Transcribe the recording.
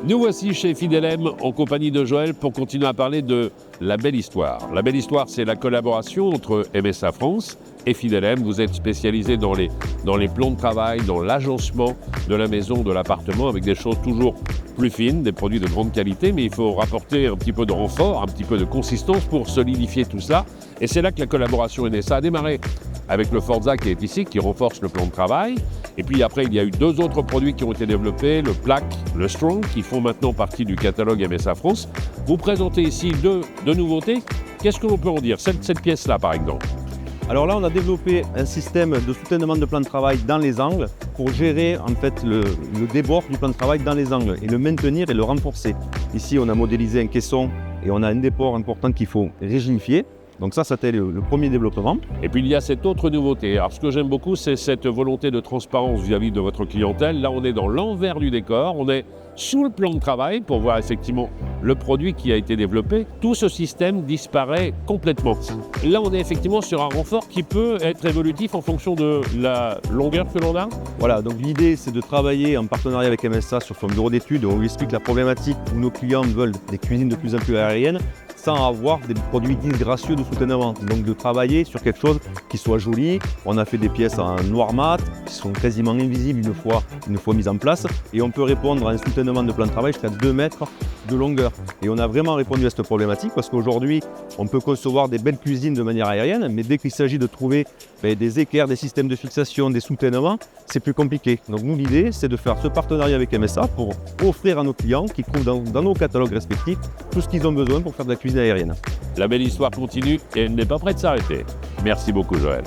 Nous voici chez Fidelem en compagnie de Joël pour continuer à parler de la belle histoire. La belle histoire, c'est la collaboration entre MSA France et Fidelem. Vous êtes spécialisé dans les plans de travail, dans l'agencement de la maison, de l'appartement, avec des choses toujours plus fines, des produits de grande qualité, mais il faut rapporter un petit peu de renfort, un petit peu de consistance pour solidifier tout ça. Et c'est là que la collaboration MSA a démarré avec le Forza qui est ici, qui renforce le plan de travail. Et puis après, il y a eu deux autres produits qui ont été développés, le Plaque, le Strong, qui font maintenant partie du catalogue MSA France. Vous présentez ici deux nouveautés. Qu'est-ce que l'on peut en dire, cette pièce-là, par exemple? Alors là, on a développé un système de soutènement de plan de travail dans les angles pour gérer en fait le débord du plan de travail dans les angles et le maintenir et le renforcer. Ici, on a modélisé un caisson et on a un déport important qu'il faut rigidifier. Donc ça, c'était le premier développement. Et puis il y a cette autre nouveauté. Alors ce que j'aime beaucoup, c'est cette volonté de transparence vis-à-vis de votre clientèle. Là, on est dans l'envers du décor, on est sous le plan de travail pour voir effectivement le produit qui a été développé. Tout ce système disparaît complètement. Là, on est effectivement sur un renfort qui peut être évolutif en fonction de la longueur que l'on a. Voilà, donc l'idée, c'est de travailler en partenariat avec MSA sur son bureau d'études. On lui explique la problématique où nos clients veulent des cuisines de plus en plus aériennes, sans avoir des produits disgracieux de soutènement. Donc de travailler sur quelque chose qui soit joli. On a fait des pièces en noir mat, qui sont quasiment invisibles une fois mises en place. Et on peut répondre à un soutènement de plan de travail jusqu'à 2 mètres de longueur. Et on a vraiment répondu à cette problématique parce qu'aujourd'hui, on peut concevoir des belles cuisines de manière aérienne, mais dès qu'il s'agit de trouver des équerres, des systèmes de fixation, des soutènements, c'est plus compliqué. Donc nous, l'idée, c'est de faire ce partenariat avec MSA pour offrir à nos clients qui trouvent dans nos catalogues respectifs tout ce qu'ils ont besoin pour faire de la cuisine aérienne. La belle histoire continue et elle n'est pas prête de s'arrêter. Merci beaucoup Joël.